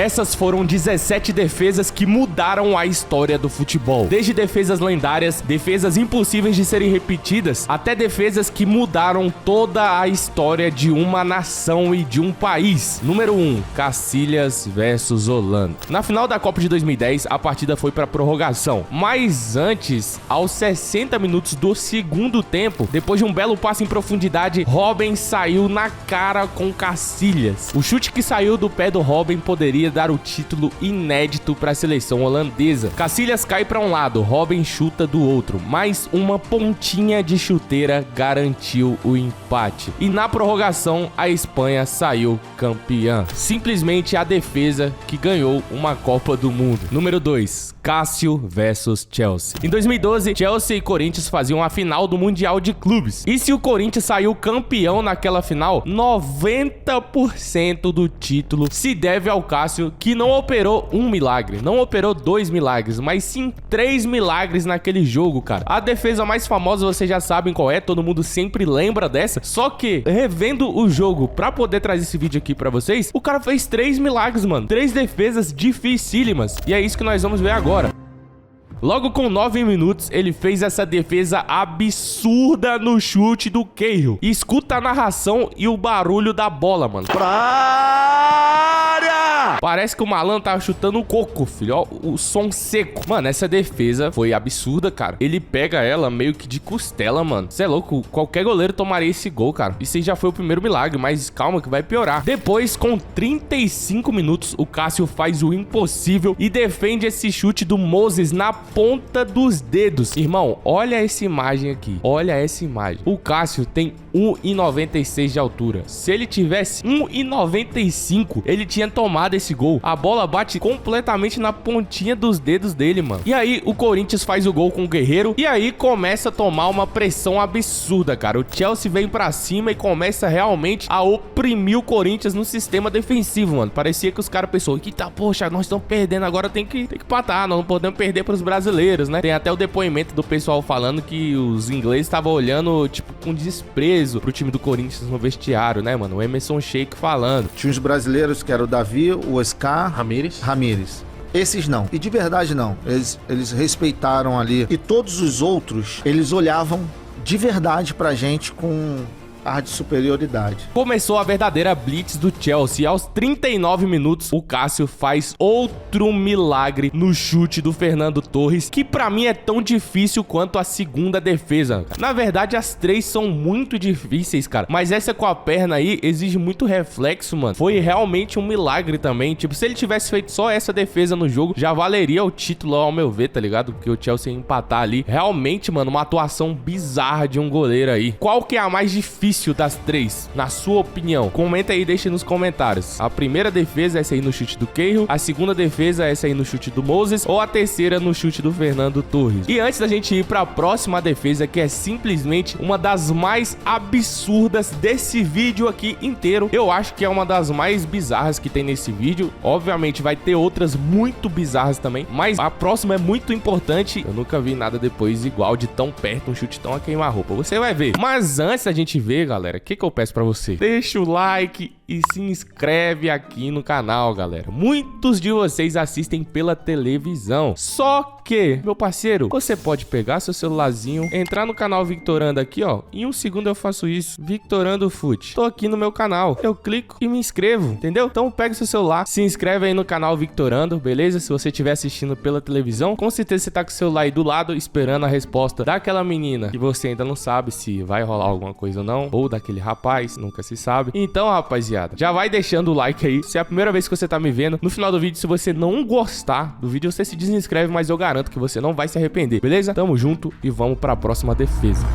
Essas foram 17 defesas que mudaram a história do futebol. Desde defesas lendárias, defesas impossíveis de serem repetidas, até defesas que mudaram toda a história de uma nação e de um país. Número 1, Cacilhas versus Holanda. Na final da Copa de 2010, a partida foi para prorrogação, mas antes, aos 60 minutos do segundo tempo, depois de um belo passe em profundidade, Robben saiu na cara com Cacilhas. O chute que saiu do pé do Robben poderia dar o título inédito para a seleção holandesa. Cacilhas cai para um lado, Robben chuta do outro, mas uma pontinha de chuteira garantiu o empate. E na prorrogação, a Espanha saiu campeã. Simplesmente a defesa que ganhou uma Copa do Mundo. Número 2, Cássio versus Chelsea. Em 2012, Chelsea e Corinthians faziam a final do Mundial de Clubes. E se o Corinthians saiu campeão naquela final, 90% do título se deve ao Cássio, que não operou um milagre, não operou 2 milagres, mas sim 3 milagres naquele jogo, cara. A defesa mais famosa vocês já sabem qual é, todo mundo sempre lembra dessa. Só que, revendo o jogo pra poder trazer esse vídeo aqui pra vocês, o cara fez 3 milagres, mano. 3 defesas dificílimas. E é isso que nós vamos ver agora. Logo com 9 minutos, ele fez essa defesa absurda no chute do Cahill. E escuta a narração e o barulho da bola, mano. Pra área! Parece que o malandro tava chutando um coco, filho. Ó, o som seco. Mano, essa defesa foi absurda, cara. Ele pega ela meio que de costela, mano. Você é louco? Qualquer goleiro tomaria esse gol, cara. Isso aí já foi o primeiro milagre, mas calma que vai piorar. Depois, com 35 minutos, o Cássio faz o impossível e defende esse chute do Moses na ponta dos dedos. Irmão, olha essa imagem aqui. Olha essa imagem. O Cássio tem 1,96 de altura. Se ele tivesse 1,95, ele tinha tomado esse gol. A bola bate completamente na pontinha dos dedos dele, mano. E aí, o Corinthians faz o gol com o Guerreiro. E aí, começa a tomar uma pressão absurda, cara. O Chelsea vem pra cima e começa realmente a oprimir o Corinthians no sistema defensivo, mano. Parecia que os caras pensaram, eita, poxa, nós estamos perdendo, agora tem que empatar. Nós não podemos perder pros brasileiros, né? Tem até o depoimento do pessoal falando que os ingleses estavam olhando, tipo, com desprezo pro time do Corinthians no vestiário, né, mano? O Emerson Sheik falando. Tinha os brasileiros que era o Davi, o Oscar, Ramírez. Esses não. E de verdade não. Eles respeitaram ali. E todos os outros, eles olhavam de verdade pra gente com ar de superioridade. Começou a verdadeira blitz do Chelsea e aos 39 minutos o Cássio faz outro milagre no chute do Fernando Torres, que pra mim é tão difícil quanto a segunda defesa. Na verdade, as 3 são muito difíceis, cara, mas essa com a perna aí exige muito reflexo, mano. Foi realmente um milagre também. Tipo, se ele tivesse feito só essa defesa no jogo, já valeria o título ao meu ver, tá ligado? Porque o Chelsea ia empatar ali. Realmente, mano, uma atuação bizarra de um goleiro aí. Qual que é a mais difícil das 3, na sua opinião? Comenta aí e deixa nos comentários. A primeira defesa é essa aí no chute do Cahill, a segunda defesa é essa aí no chute do Moses, ou a terceira no chute do Fernando Torres. E antes da gente ir para a próxima defesa, que é simplesmente uma das mais absurdas desse vídeo aqui inteiro, eu acho que é uma das mais bizarras que tem nesse vídeo. Obviamente vai ter outras muito bizarras também, mas a próxima é muito importante. Eu nunca vi nada depois igual, de tão perto, um chute tão a queima-roupa. Você vai ver. Mas antes da gente ver, galera, o que eu peço pra você? Deixa o like e se inscreve aqui no canal, galera. Muitos de vocês assistem pela televisão. Só que, meu parceiro, você pode pegar seu celularzinho, entrar no canal Victorando aqui, ó. Em um segundo eu faço isso. Victorando Fute. Tô aqui no meu canal. Eu clico e me inscrevo, entendeu? Então pega seu celular, se inscreve aí no canal Victorando, beleza? Se você estiver assistindo pela televisão, com certeza você tá com o celular aí do lado, esperando a resposta daquela menina que você ainda não sabe se vai rolar alguma coisa ou não, ou daquele rapaz, nunca se sabe. Então, rapaziada, já vai deixando o like aí. Se é a primeira vez que você tá me vendo, no final do vídeo, se você não gostar do vídeo, você se desinscreve, mas eu garanto que você não vai se arrepender, beleza? Tamo junto e vamos pra próxima defesa.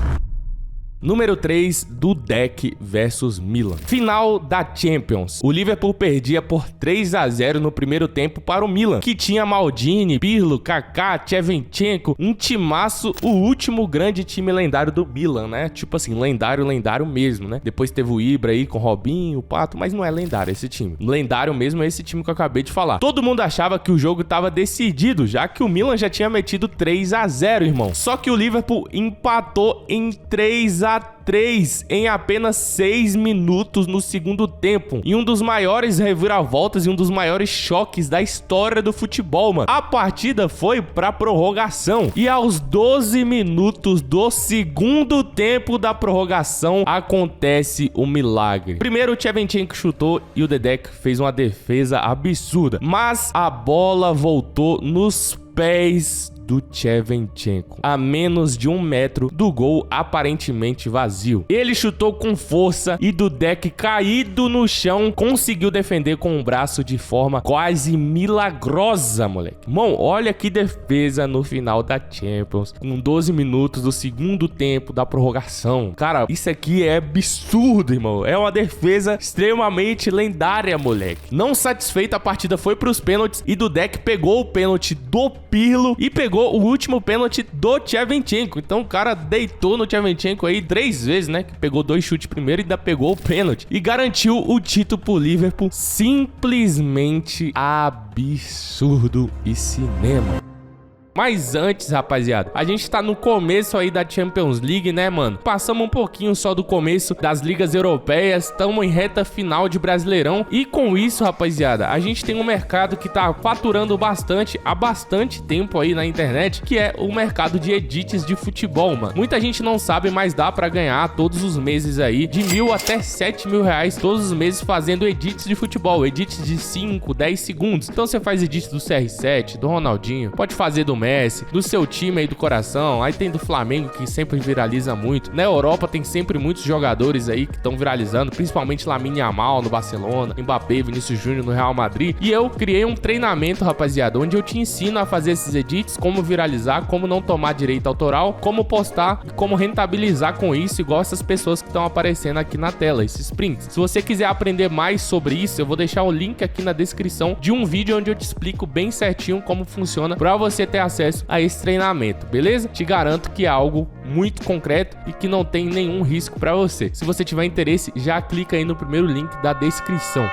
Número 3, Dudek versus Milan. Final da Champions. O Liverpool perdia por 3-0 no primeiro tempo para o Milan, que tinha Maldini, Pirlo, Kaká, Shevchenko, um timaço, o último grande time lendário do Milan, né? Tipo assim, lendário mesmo, né? Depois teve o Ibra aí com o Robinho, o Pato, mas não é lendário esse time. Lendário mesmo é esse time que eu acabei de falar. Todo mundo achava que o jogo tava decidido, já que o Milan já tinha metido 3-0, irmão. Só que o Liverpool empatou em 3-3, 4-3 em apenas 6 minutos no segundo tempo. E um dos maiores reviravoltas e um dos maiores choques da história do futebol, mano. A partida foi pra prorrogação. E aos 12 minutos do segundo tempo da prorrogação, acontece o milagre. Primeiro o Shevchenko chutou e o Dedek fez uma defesa absurda. Mas a bola voltou nos pés do Shevchenko, a menos de 1 metro do gol aparentemente vazio. Ele chutou com força e Dudek, caído no chão, conseguiu defender com o braço de forma quase milagrosa, moleque. Bom, olha que defesa no final da Champions, com 12 minutos do segundo tempo da prorrogação. Cara, isso aqui é absurdo, irmão. É uma defesa extremamente lendária, moleque. Não satisfeito, a partida foi pros pênaltis e Dudek pegou o pênalti do Pirlo e pegou o último pênalti do Shevchenko. Então o cara deitou no Shevchenko aí 3 vezes, né? Que pegou 2 chutes primeiro e ainda pegou o pênalti. E garantiu o título pro Liverpool. Simplesmente absurdo e cinema. Mas antes, rapaziada, a gente tá no começo aí da Champions League, né, mano? Passamos um pouquinho só do começo das ligas europeias, estamos em reta final de Brasileirão. E com isso, rapaziada, a gente tem um mercado que tá faturando bastante há bastante tempo aí na internet, que é o mercado de edits de futebol, mano. Muita gente não sabe, mas dá pra ganhar todos os meses aí de 1.000 até 7.000 reais todos os meses fazendo edits de futebol, edits de 5, 10 segundos. Então você faz edits do CR7, do Ronaldinho, pode fazer do Messi, do seu time aí do coração. Aí tem do Flamengo, que sempre viraliza muito. Na Europa tem sempre muitos jogadores aí que estão viralizando, principalmente Lamine Yamal no Barcelona, Mbappé, Vinícius Júnior no Real Madrid. E eu criei um treinamento, rapaziada, onde eu te ensino a fazer esses edits, como viralizar, como não tomar direito autoral, como postar e como rentabilizar com isso, igual essas pessoas que estão aparecendo aqui na tela, esses prints. Se você quiser aprender mais sobre isso, eu vou deixar o link aqui na descrição de um vídeo onde eu te explico bem certinho como funciona para você ter acesso a esse treinamento, beleza? Te garanto que é algo muito concreto e que não tem nenhum risco para você. Se você tiver interesse, já clica aí no primeiro link da descrição.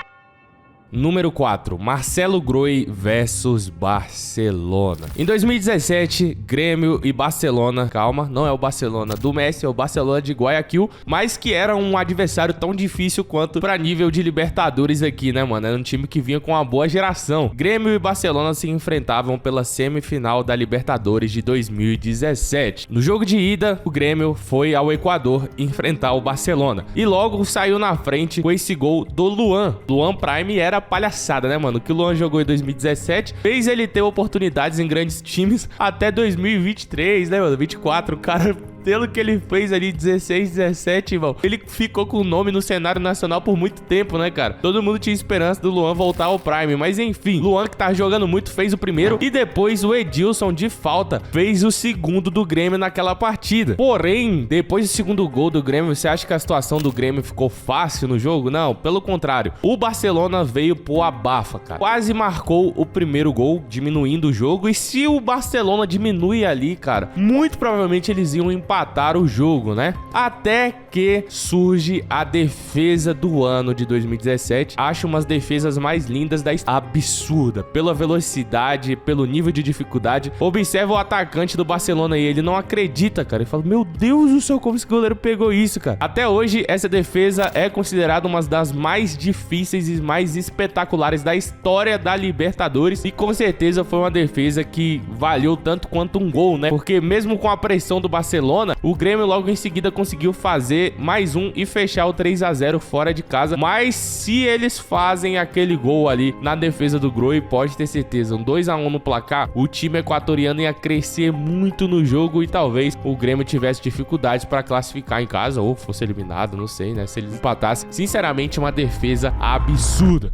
Número 4, Marcelo Groi versus Barcelona. Em 2017, Grêmio e Barcelona, calma, não é o Barcelona do Messi, é o Barcelona de Guayaquil, mas que era um adversário tão difícil quanto pra nível de Libertadores aqui, né, mano? Era um time que vinha com uma boa geração. Grêmio e Barcelona se enfrentavam pela semifinal da Libertadores de 2017. No jogo de ida, o Grêmio foi ao Equador enfrentar o Barcelona e logo saiu na frente com esse gol do Luan. Luan Prime era palhaçada, né, mano? O que o Luan jogou em 2017 fez ele ter oportunidades em grandes times até 2023, né, mano? 24, o cara, pelo que ele fez ali, 16, 17, irmão, ele ficou com o nome no cenário nacional por muito tempo, né, cara? Todo mundo tinha esperança do Luan voltar ao Prime, mas enfim, Luan, que tá jogando muito, fez o primeiro e depois o Edilson, de falta, fez o segundo do Grêmio naquela partida. Porém, depois do segundo gol do Grêmio, você acha que a situação do Grêmio ficou fácil no jogo? Não, pelo contrário. O Barcelona veio pro abafa, cara. Quase marcou o primeiro gol, diminuindo o jogo, e se o Barcelona diminui ali, cara, muito provavelmente eles iam empatar o jogo, né? Até que surge a defesa do ano de 2017. Acho umas defesas mais lindas da absurda, pela velocidade, pelo nível de dificuldade. Observa o atacante do Barcelona e ele não acredita, cara. Ele fala, meu Deus do céu, como esse goleiro pegou isso, cara? Até hoje, essa defesa é considerada uma das mais difíceis e mais espetaculares da história da Libertadores, e com certeza foi uma defesa que valeu tanto quanto um gol, né? Porque mesmo com a pressão do Barcelona, o Grêmio logo em seguida conseguiu fazer mais um e fechar o 3-0 fora de casa. Mas se eles fazem aquele gol ali na defesa do Groi, pode ter certeza, um 2-1 no placar, o time equatoriano ia crescer muito no jogo e talvez o Grêmio tivesse dificuldades para classificar em casa ou fosse eliminado, não sei, né? Se eles empatassem. Sinceramente, uma defesa absurda.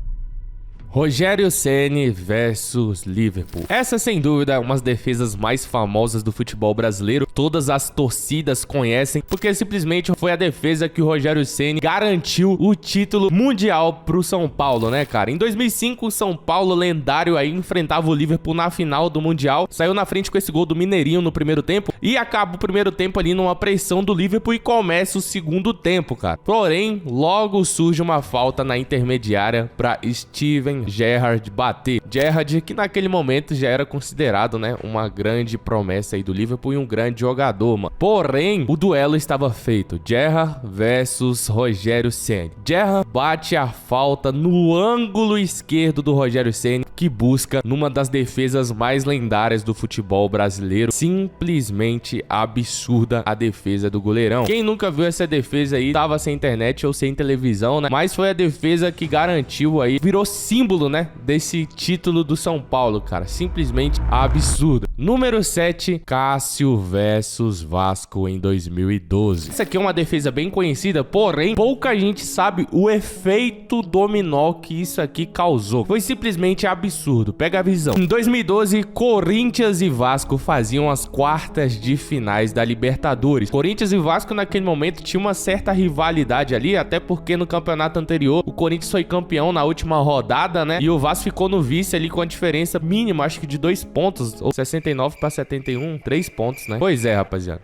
Rogério Ceni versus Liverpool. Essa, sem dúvida, é uma das defesas mais famosas do futebol brasileiro. Todas as torcidas conhecem, porque simplesmente foi a defesa que o Rogério Ceni garantiu o título mundial pro São Paulo, né, cara? Em 2005, o São Paulo, lendário aí, enfrentava o Liverpool na final do Mundial. Saiu na frente com esse gol do Mineirinho no primeiro tempo e acaba o primeiro tempo ali numa pressão do Liverpool e começa o segundo tempo, cara. Porém, logo surge uma falta na intermediária pra Steven Gerrard bater. Gerrard, que naquele momento já era considerado, né, uma grande promessa aí do Liverpool e um grande jogador, mano. Porém, o duelo estava feito. Gerrard versus Rogério Ceni. Gerrard bate a falta no ângulo esquerdo do Rogério Ceni, que busca numa das defesas mais lendárias do futebol brasileiro. Simplesmente absurda a defesa do goleirão. Quem nunca viu essa defesa aí, tava sem internet ou sem televisão, né? Mas foi a defesa que garantiu aí, virou símbolo, né, desse título do São Paulo, cara. Simplesmente absurdo. Número 7, Cássio versus Vasco em 2012. Essa aqui é uma defesa bem conhecida, porém, pouca gente sabe o efeito dominó que isso aqui causou. Foi simplesmente absurdo. Pega a visão. Em 2012, Corinthians e Vasco faziam as quartas de finais da Libertadores. Corinthians e Vasco naquele momento tinha uma certa rivalidade ali, até porque no campeonato anterior o Corinthians foi campeão na última rodada, né? E o Vasco ficou no vice ali com a diferença mínima, acho que de 2 pontos, ou 69 para 71, 3 pontos, né? Pois é, rapaziada.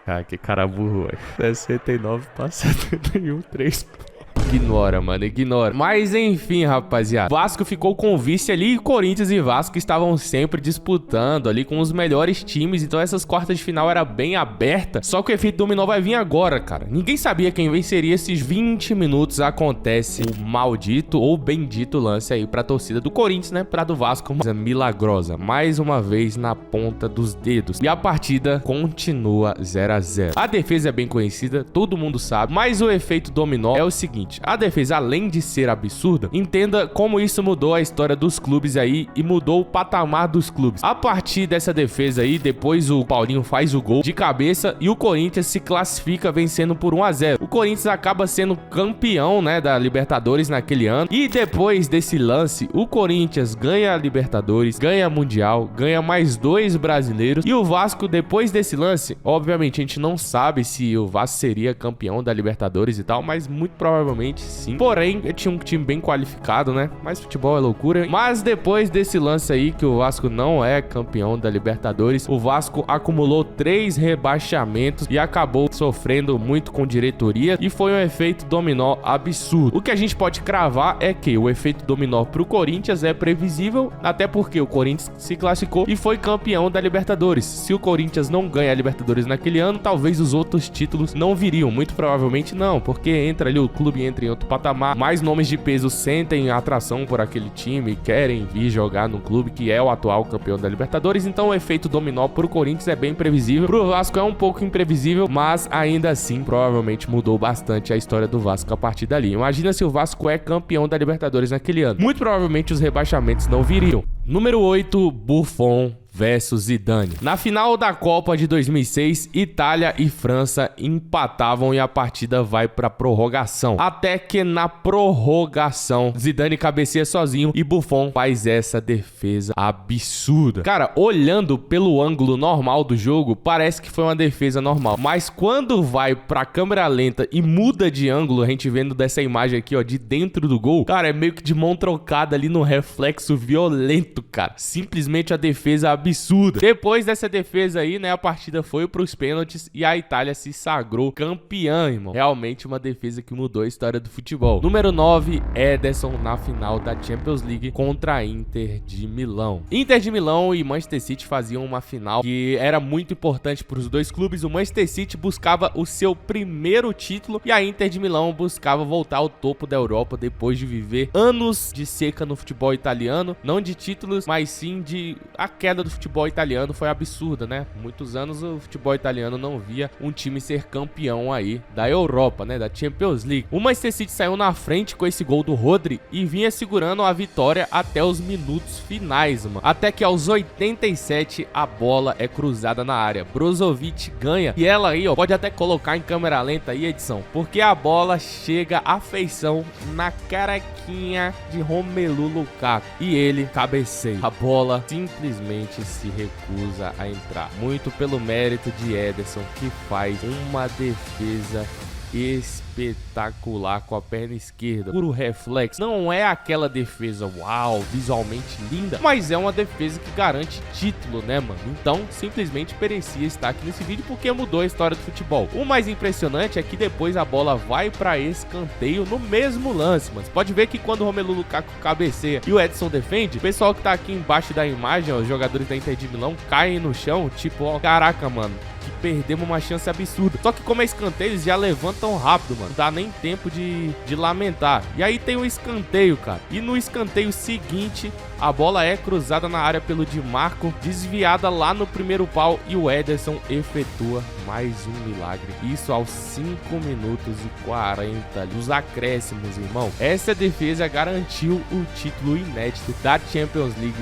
Ah, que cara burro, velho. 69 para 71, 3 pontos. Ignora, mano, ignora. Mas enfim, rapaziada, Vasco ficou com o vice ali e Corinthians e Vasco estavam sempre disputando ali com os melhores times. Então essas quartas de final era bem aberta. Só que o efeito dominó vai vir agora, cara. Ninguém sabia quem venceria. Esses 20 minutos acontece o maldito ou bendito lance aí pra torcida do Corinthians, né? Pra do Vasco, uma coisa milagrosa. Mais uma vez na ponta dos dedos. E a partida continua 0 a 0. A defesa é bem conhecida, todo mundo sabe. Mas o efeito dominó é o seguinte: a defesa, além de ser absurda, entenda como isso mudou a história dos clubes aí e mudou o patamar dos clubes. A partir dessa defesa aí, depois o Paulinho faz o gol de cabeça e o Corinthians se classifica vencendo por 1 a 0. O Corinthians acaba sendo campeão, né, da Libertadores naquele ano. E depois desse lance, o Corinthians ganha a Libertadores, ganha a Mundial, ganha mais 2 brasileiros. E o Vasco, depois desse lance, obviamente a gente não sabe se o Vasco seria campeão da Libertadores e tal, mas muito provavelmente sim. Porém, ele tinha um time bem qualificado, né? Mas futebol é loucura. Mas depois desse lance aí, que o Vasco não é campeão da Libertadores, o Vasco acumulou 3 rebaixamentos e acabou sofrendo muito com diretoria. E foi um efeito dominó absurdo. O que a gente pode cravar é que o efeito dominó pro Corinthians é previsível, até porque o Corinthians se classificou e foi campeão da Libertadores. Se o Corinthians não ganha a Libertadores naquele ano, talvez os outros títulos não viriam. Muito provavelmente não, porque entra ali o clube, entra em outro patamar, mais nomes de peso sentem atração por aquele time, querem vir jogar no clube que é o atual campeão da Libertadores. Então o efeito dominó pro Corinthians é bem previsível, pro Vasco é um pouco imprevisível, mas ainda assim provavelmente mudou bastante a história do Vasco a partir dali. Imagina se o Vasco é campeão da Libertadores naquele ano, muito provavelmente os rebaixamentos não viriam. Número 8, Buffon versus Zidane. Na final da Copa de 2006, Itália e França empatavam e a partida vai pra prorrogação. Até que na prorrogação, Zidane cabeceia sozinho e Buffon faz essa defesa absurda. Cara, olhando pelo ângulo normal do jogo, parece que foi uma defesa normal. Mas quando vai pra câmera lenta e muda de ângulo, a gente vendo dessa imagem aqui, ó, de dentro do gol, cara, é meio que de mão trocada ali no reflexo violento, cara. Simplesmente a defesa absurda. Depois dessa defesa aí, né, a partida foi pros pênaltis e a Itália se sagrou campeã, irmão. Realmente uma defesa que mudou a história do futebol. Número 9, Ederson na final da Champions League contra a Inter de Milão. Inter de Milão e Manchester City faziam uma final que era muito importante para os dois clubes. O Manchester City buscava o seu primeiro título e a Inter de Milão buscava voltar ao topo da Europa depois de viver anos de seca no futebol italiano. Não de títulos, mas sim de a queda do futebol italiano foi absurda, né? Muitos anos o futebol italiano não via um time ser campeão aí da Europa, né? Da Champions League. O Manchester City saiu na frente com esse gol do Rodri e vinha segurando a vitória até os minutos finais, mano. Até que aos 87 a bola é cruzada na área. Brozovic ganha e ela aí, ó, pode até colocar em câmera lenta aí, edição, porque a bola chega à feição na carequinha de Romelu Lukaku e ele cabeceia. A bola simplesmente se recusa a entrar. Muito pelo mérito de Ederson, que faz uma defesa espetacular com a perna esquerda, puro reflexo. Não é aquela defesa, uau, visualmente linda, mas é uma defesa que garante título, né, mano? Então, simplesmente merecia estar aqui nesse vídeo porque mudou a história do futebol. O mais impressionante é que depois a bola vai para escanteio no mesmo lance, mano. Você pode ver que quando o Romelu Lukaku cabeceia e o Edson defende, o pessoal que tá aqui embaixo da imagem, ó, os jogadores da Inter de Milão caem no chão, tipo, ó, caraca, mano, que perdemos uma chance absurda. Só que como é escanteio, eles já levantam rápido, mano. Não dá nem tempo de lamentar. E aí tem o escanteio, cara. E no escanteio seguinte, a bola é cruzada na área pelo Di Marco, desviada lá no primeiro pau e o Ederson efetua mais um milagre. Isso aos 5 minutos e 40 ali, os acréscimos, irmão. Essa defesa garantiu o título inédito da Champions League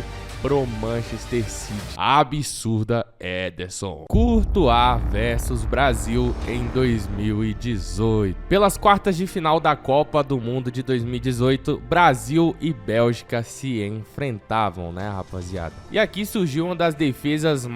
pro Manchester City. Absurda, Ederson. Courtois versus Brasil em 2018. Pelas quartas de final da Copa do Mundo de 2018, Brasil e Bélgica se enfrentavam, né, rapaziada? E aqui surgiu uma das defesas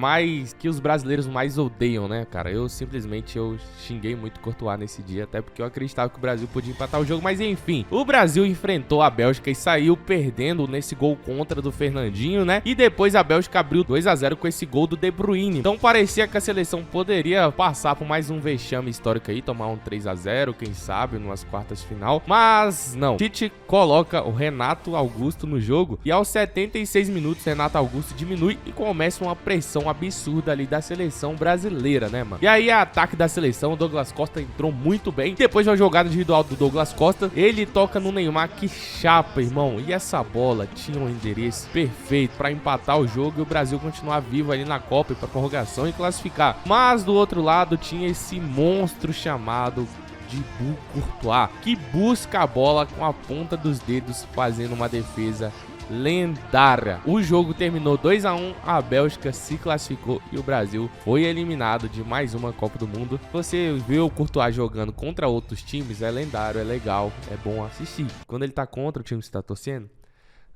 que os brasileiros mais odeiam, né, cara? Eu xinguei muito Courtois nesse dia, até porque eu acreditava que o Brasil podia empatar o jogo, mas enfim. O Brasil enfrentou a Bélgica e saiu perdendo nesse gol contra do Fernandinho, né? E depois a Bélgica abriu 2 a 0 com esse gol do De Bruyne. Então parecia que a seleção poderia passar por mais um vexame histórico aí, tomar um 3 a 0, quem sabe, numas quartas de final. Mas não. Tite coloca o Renato Augusto no jogo e aos 76 minutos Renato Augusto diminui e começa uma pressão absurda ali da seleção brasileira, né, mano? E aí ataque da seleção, o Douglas Costa entrou muito bem. Depois de uma jogada individual do Douglas Costa, ele toca no Neymar, que chapa, irmão. E essa bola tinha um endereço perfeito para empatar o jogo e o Brasil continuar vivo ali na Copa e para prorrogação e classificar. Mas do outro lado tinha esse monstro chamado Thibaut Courtois, que busca a bola com a ponta dos dedos, fazendo uma defesa lendária. O jogo terminou 2 a 1, a Bélgica se classificou e o Brasil foi eliminado de mais uma Copa do Mundo. Você vê o Courtois jogando contra outros times, é lendário, é legal, é bom assistir. Quando ele tá contra o time que você tá torcendo,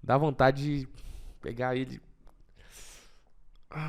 dá vontade de pegar ele.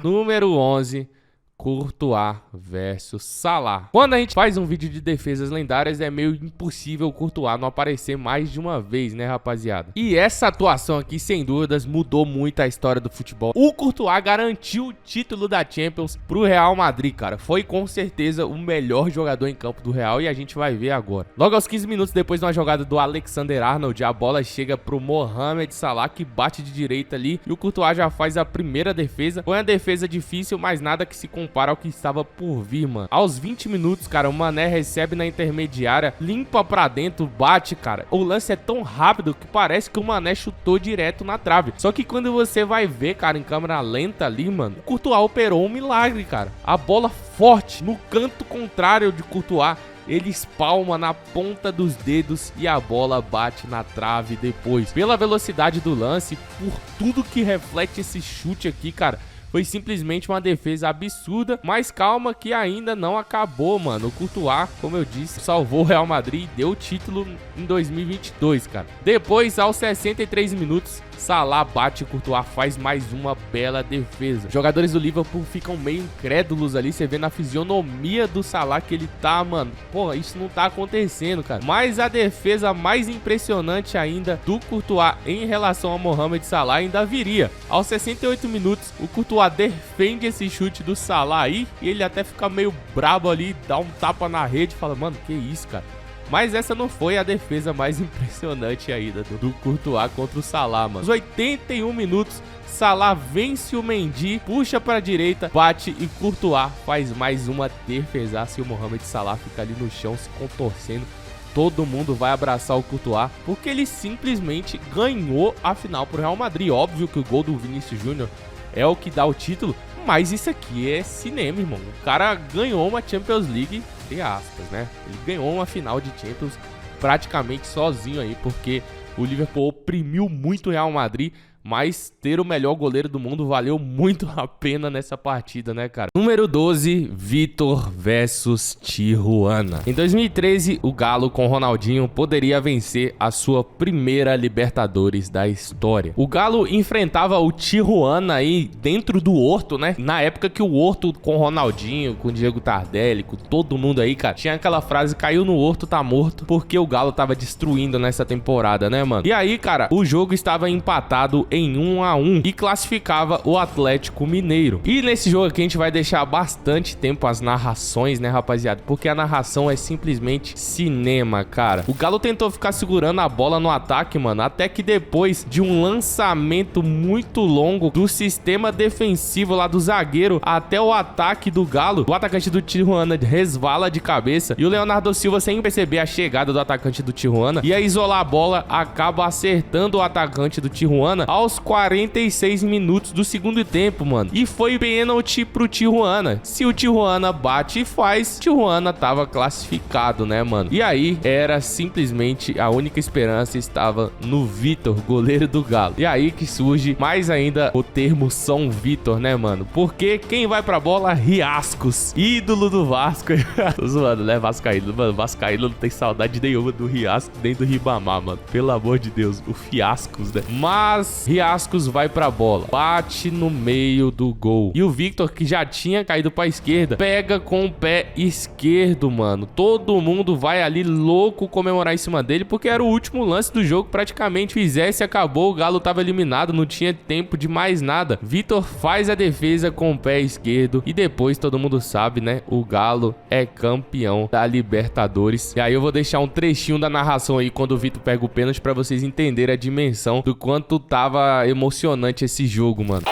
Número 11, Courtois versus Salah. Quando a gente faz um vídeo de defesas lendárias, é meio impossível o Courtois não aparecer mais de uma vez, né, rapaziada? E essa atuação aqui, sem dúvidas, mudou muito a história do futebol. O Courtois garantiu o título da Champions pro Real Madrid, cara. Foi com certeza o melhor jogador em campo do Real e a gente vai ver agora. Logo aos 15 minutos depois de uma jogada do Alexander-Arnold, a bola chega pro Mohamed Salah, que bate de direita ali e o Courtois já faz a primeira defesa. Foi uma defesa difícil, mas nada que se compare ao que estava por vir, mano. Aos 20 minutos, cara, o Mané recebe na intermediária, limpa pra dentro, bate, cara. O lance é tão rápido que parece que o Mané chutou direto na trave. Só que quando você vai ver, cara, em câmera lenta ali, mano, o Courtois operou um milagre, cara. A bola forte no canto contrário de Courtois, ele espalma na ponta dos dedos e a bola bate na trave depois. Pela velocidade do lance, por tudo que reflete esse chute aqui, cara, foi simplesmente uma defesa absurda, mas calma que ainda não acabou, mano. O Courtois, como eu disse, salvou o Real Madrid e deu o título em 2022, cara. Depois, aos 63 minutos, Salah bate e Courtois faz mais uma bela defesa. Os jogadores do Liverpool ficam meio incrédulos ali, você vê na fisionomia do Salah que ele tá, mano, porra, isso não tá acontecendo, cara. Mas a defesa mais impressionante ainda do Courtois em relação ao Mohamed Salah ainda viria. Aos 68 minutos, o Courtois defende esse chute do Salah aí e ele até fica meio brabo ali, dá um tapa na rede e fala, mano, que isso, cara. Mas essa não foi a defesa mais impressionante ainda do Courtois contra o Salah, mano. Aos 81 minutos, Salah vence o Mendy, puxa para a direita, bate e Courtois faz mais uma defesaça e o Mohamed Salah fica ali no chão se contorcendo. Todo mundo vai abraçar o Courtois porque ele simplesmente ganhou a final pro Real Madrid. Óbvio que o gol do Vinícius Júnior é o que dá o título, mas isso aqui é cinema, irmão. O cara ganhou uma Champions League, entre aspas, né? Ele ganhou uma final de Champions praticamente sozinho aí, porque o Liverpool oprimiu muito o Real Madrid, mas ter o melhor goleiro do mundo valeu muito a pena nessa partida, né, cara? Número 12, Vitor versus Tijuana. Em 2013, o Galo com Ronaldinho poderia vencer a sua primeira Libertadores da história. O Galo enfrentava o Tijuana aí dentro do Horto, né? Na época que o Horto com Ronaldinho, com Diego Tardelli, com todo mundo aí, cara, tinha aquela frase, caiu no Horto, tá morto, porque o Galo tava destruindo nessa temporada, né, mano? E aí, cara, o jogo estava empatado em 1-1 e classificava o Atlético Mineiro. E nesse jogo aqui a gente vai deixar bastante tempo as narrações, né, rapaziada? Porque a narração é simplesmente cinema, cara. O Galo tentou ficar segurando a bola no ataque, mano, até que depois de um lançamento muito longo do sistema defensivo lá do zagueiro até o ataque do Galo, o atacante do Tijuana resvala de cabeça e o Leonardo Silva, sem perceber a chegada do atacante do Tijuana, ia isolar a bola, acaba acertando o atacante do Tijuana aos 46 minutos do segundo tempo, mano. E foi pênalti pro Tijuana. Se o Tijuana bate e faz, Tijuana tava classificado, né, mano? E aí era simplesmente a única esperança estava no Vitor, goleiro do Galo. E aí que surge mais ainda o termo São Vitor, né, mano? Porque quem vai pra bola? Riascos, ídolo do Vasco. Tô zoando, né, Vascaíno? Mano, Vascaíno não tem saudade nenhuma do Riascos nem do Ribamar, mano. Pelo amor de Deus, o Fiascos, né? Mas Riascos vai pra bola, bate no meio do gol. E o Victor, que já tinha caído pra esquerda, pega com o pé esquerdo, mano. Todo mundo vai ali louco comemorar em cima dele, porque era o último lance do jogo, praticamente. Fizesse, acabou, o Galo tava eliminado, não tinha tempo de mais nada. Victor faz a defesa com o pé esquerdo e depois todo mundo sabe, né? O Galo é campeão da Libertadores. E aí eu vou deixar um trechinho da narração aí quando o Vitor pega o pênalti pra vocês entenderem a dimensão do quanto tava emocionante esse jogo, mano.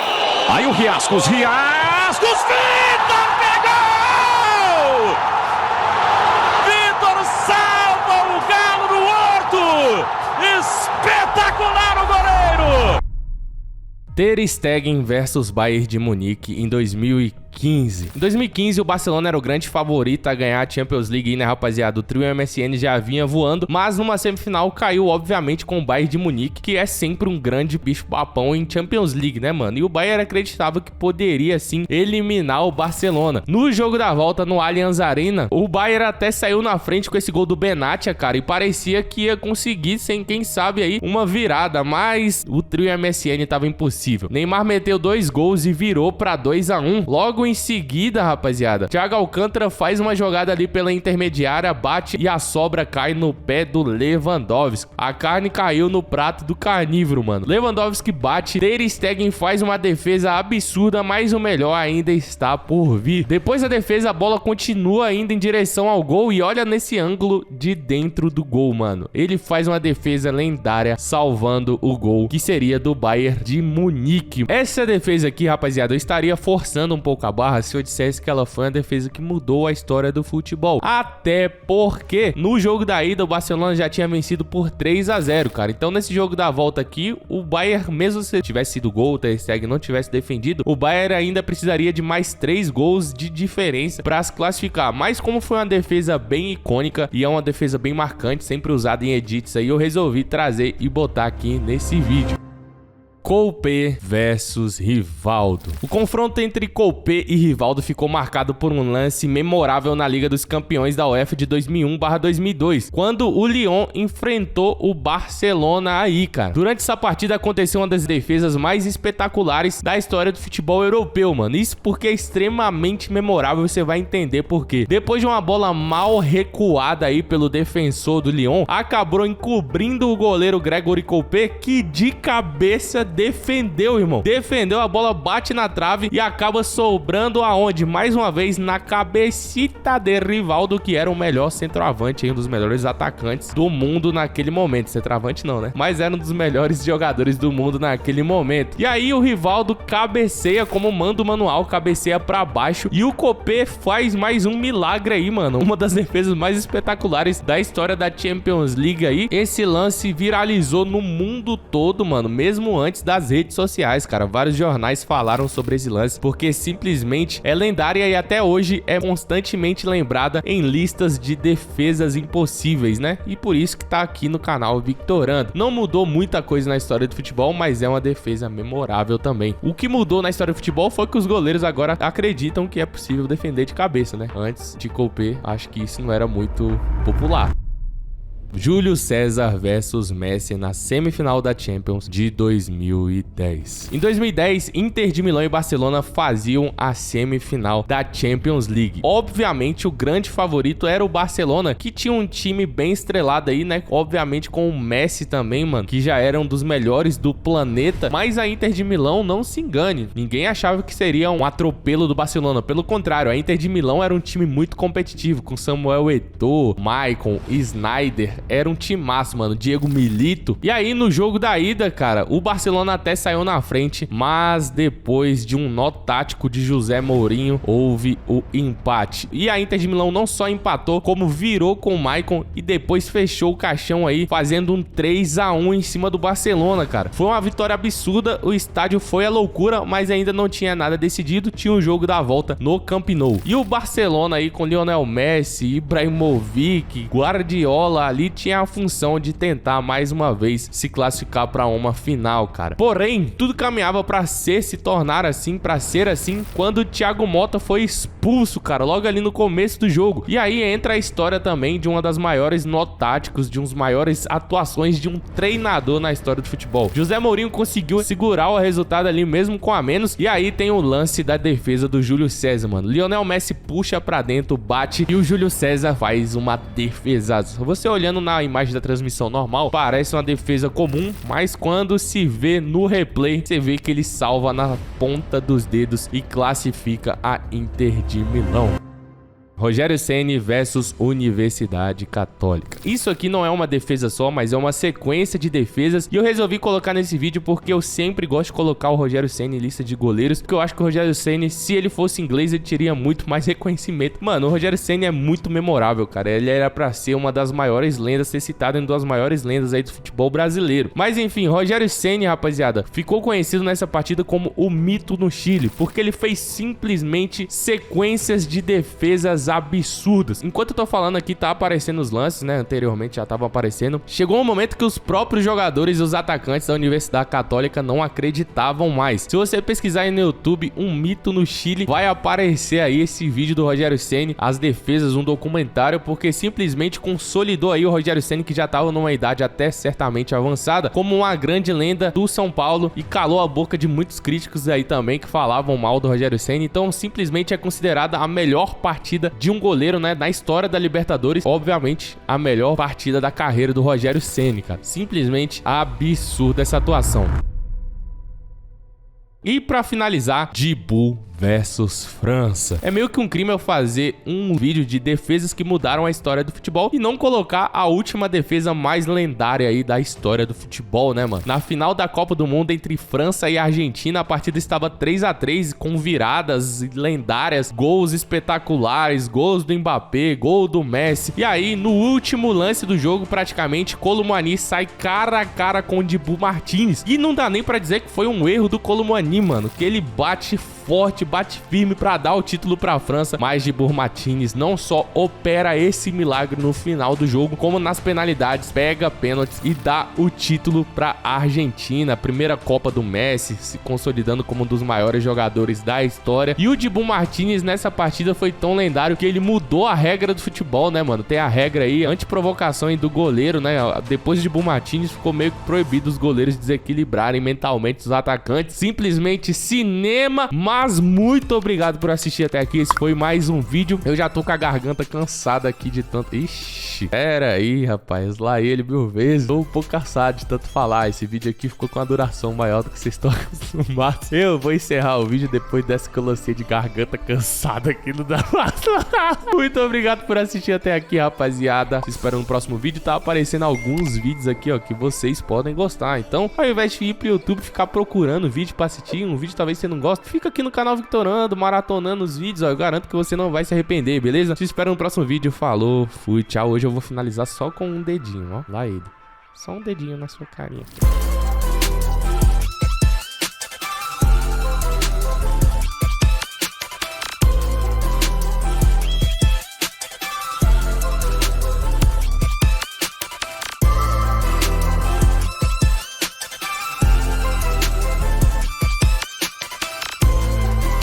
Aí o Riascos, Vitor pegou! Vitor salva o Galo no Horto! Espetacular o goleiro! Ter Stegen versus Bayern de Munique em 2015. Em 2015, o Barcelona era o grande favorito a ganhar a Champions League, né, rapaziada? O trio MSN já vinha voando, mas numa semifinal caiu, obviamente, com o Bayern de Munique, que é sempre um grande bicho-papão em Champions League, né, mano? E o Bayern acreditava que poderia, sim, eliminar o Barcelona. No jogo da volta, no Allianz Arena, o Bayern até saiu na frente com esse gol do Benatia, cara, e parecia que ia conseguir, sem quem sabe aí, uma virada, mas o trio MSN tava impossível. Neymar meteu 2 gols e virou pra 2-1. Logo em seguida, rapaziada, Thiago Alcântara faz uma jogada ali pela intermediária, bate e a sobra cai no pé do Lewandowski. A carne caiu no prato do carnívoro, mano. Lewandowski bate, Ter Stegen faz uma defesa absurda, mas o melhor ainda está por vir. Depois da defesa, a bola continua ainda em direção ao gol e olha nesse ângulo de dentro do gol, mano. Ele faz uma defesa lendária, salvando o gol, que seria do Bayern de Munique. Essa defesa aqui, rapaziada, eu estaria forçando um pouco a barra se eu dissesse que ela foi uma defesa que mudou a história do futebol. Até porque no jogo da ida o Barcelona já tinha vencido por 3-0, cara. Então nesse jogo da volta aqui, o Bayern, mesmo se tivesse sido gol, o Ter Stegen não tivesse defendido, o Bayern ainda precisaria de mais 3 gols de diferença para se classificar. Mas como foi uma defesa bem icônica e é uma defesa bem marcante, sempre usada em edits aí, eu resolvi trazer e botar aqui nesse vídeo. Koupé versus Rivaldo. O confronto entre Koupé e Rivaldo ficou marcado por um lance memorável na Liga dos Campeões da UEFA de 2001/2002, quando o Lyon enfrentou o Barcelona aí, cara. Durante essa partida aconteceu uma das defesas mais espetaculares da história do futebol europeu, mano. Isso porque é extremamente memorável, você vai entender por quê. Depois de uma bola mal recuada aí pelo defensor do Lyon, acabou encobrindo o goleiro Grégory Koupé, que de cabeça defendeu, irmão. Defendeu, a bola bate na trave e acaba sobrando aonde? Mais uma vez na cabecita de Rivaldo, que era o melhor centroavante, um dos melhores atacantes do mundo naquele momento. Centroavante não, né? Mas era um dos melhores jogadores do mundo naquele momento. E aí o Rivaldo cabeceia como manda o manual, cabeceia pra baixo e o Koupé faz mais um milagre aí, mano. Uma das defesas mais espetaculares da história da Champions League aí. Esse lance viralizou no mundo todo, mano, mesmo antes das redes sociais, cara. Vários jornais falaram sobre esse lance, porque simplesmente é lendária e até hoje é constantemente lembrada em listas de defesas impossíveis, né? E por isso que tá aqui no canal Victorando. Não mudou muita coisa na história do futebol, mas é uma defesa memorável também. O que mudou na história do futebol foi que os goleiros agora acreditam que é possível defender de cabeça, né? Antes de Coupe, acho que isso não era muito popular. Júlio César versus Messi na semifinal da Champions de 2010. Em 2010, Inter de Milão e Barcelona faziam a semifinal da Champions League. Obviamente, o grande favorito era o Barcelona, que tinha um time bem estrelado aí, né? Obviamente com o Messi também, mano, que já era um dos melhores do planeta. Mas a Inter de Milão, não se engane, ninguém achava que seria um atropelo do Barcelona. Pelo contrário, a Inter de Milão era um time muito competitivo, com Samuel Eto'o, Maicon, Sneijder. Era um timaço, mano. Diego Milito. E aí, no jogo da ida, cara, o Barcelona até saiu na frente, mas depois de um nó tático de José Mourinho, houve o empate. E a Inter de Milão não só empatou, como virou com o Maicon e depois fechou o caixão aí, fazendo um 3-1 em cima do Barcelona, cara. Foi uma vitória absurda, o estádio foi a loucura, mas ainda não tinha nada decidido, tinha o jogo da volta no Camp Nou. E o Barcelona aí com Lionel Messi, Ibrahimovic, Guardiola ali, tinha a função de tentar mais uma vez se classificar para uma final, cara. Porém, tudo caminhava para se tornar assim, para ser assim, quando o Thiago Motta foi expulso, cara, logo ali no começo do jogo. E aí entra a história também de uma das maiores nó táticos, de uns maiores atuações de um treinador na história do futebol. José Mourinho conseguiu segurar o resultado ali mesmo com a menos. E aí tem o lance da defesa do Júlio César, mano. Lionel Messi puxa para dentro, bate e o Júlio César faz uma defesa. Você olhando na imagem da transmissão normal, parece uma defesa comum, mas quando se vê no replay, você vê que ele salva na ponta dos dedos e classifica a Inter de Milão. Rogério Ceni versus Universidade Católica. Isso aqui não é uma defesa só, mas é uma sequência de defesas. E eu resolvi colocar nesse vídeo porque eu sempre gosto de colocar o Rogério Ceni em lista de goleiros, porque eu acho que o Rogério Ceni, se ele fosse inglês, ele teria muito mais reconhecimento. Mano, o Rogério Ceni é muito memorável, cara. Ele era pra ser uma das maiores lendas, ser citado em uma das maiores lendas aí do futebol brasileiro. Mas enfim, Rogério Ceni, rapaziada, ficou conhecido nessa partida como o mito no Chile, porque ele fez simplesmente sequências de defesas absurdas. Enquanto eu tô falando aqui, tá aparecendo os lances, né? Anteriormente já tava aparecendo. Chegou um momento que os próprios jogadores e os atacantes da Universidade Católica não acreditavam mais. Se você pesquisar aí no YouTube, um mito no Chile, vai aparecer aí esse vídeo do Rogério Ceni, as defesas, um documentário, porque simplesmente consolidou aí o Rogério Ceni, que já tava numa idade até certamente avançada, como uma grande lenda do São Paulo e calou a boca de muitos críticos aí também que falavam mal do Rogério Ceni. Então simplesmente é considerada a melhor partida de um goleiro, né, na história da Libertadores. Obviamente, a melhor partida da carreira do Rogério Ceni, cara. Simplesmente absurda essa atuação. E pra finalizar, Dibu versus França. É meio que um crime eu fazer um vídeo de defesas que mudaram a história do futebol e não colocar a última defesa mais lendária aí da história do futebol, né, mano? Na final da Copa do Mundo entre França e Argentina, a partida estava 3-3 com viradas lendárias, gols espetaculares, gols do Mbappé, gol do Messi. E aí, no último lance do jogo, praticamente, Colomani sai cara a cara com o Dibu Martínez. E não dá nem pra dizer que foi um erro do Colomani, mano, que ele bate forte, bate firme pra dar o título pra França, mas Dibu Martínez não só opera esse milagre no final do jogo, como nas penalidades, pega pênaltis e dá o título pra Argentina, a primeira Copa do Messi, se consolidando como um dos maiores jogadores da história. E o Dibu Martínez nessa partida foi tão lendário que ele mudou a regra do futebol, né, mano? Tem a regra aí, anti-provocação aí do goleiro, né? Depois de Dibu Martínez ficou meio que proibido os goleiros desequilibrarem mentalmente os atacantes. Simplesmente cinema, mas muito obrigado por assistir até aqui. Esse foi mais um vídeo. Eu já tô com a garganta cansada aqui de tanto... Ixi, pera aí, rapaz. Lá ele 1000 vezes. Tô um pouco cansado de tanto falar. Esse vídeo aqui ficou com uma duração maior do que vocês estão acostumados. Eu vou encerrar o vídeo depois dessa que eu lancei de garganta cansada aqui. Não dá mais. Muito obrigado por assistir até aqui, rapaziada. Te espero no próximo vídeo. Tá aparecendo alguns vídeos aqui, ó, que vocês podem gostar. Então, ao invés de ir pro YouTube ficar procurando vídeo pra assistir, um vídeo talvez você não goste, fica aqui no canal Victorando, maratonando os vídeos, ó. Eu garanto que você não vai se arrepender, beleza? Te espero no próximo vídeo. Falou, fui, tchau. Hoje eu vou finalizar só com um dedinho, ó. Lá ele. Só um dedinho na sua carinha.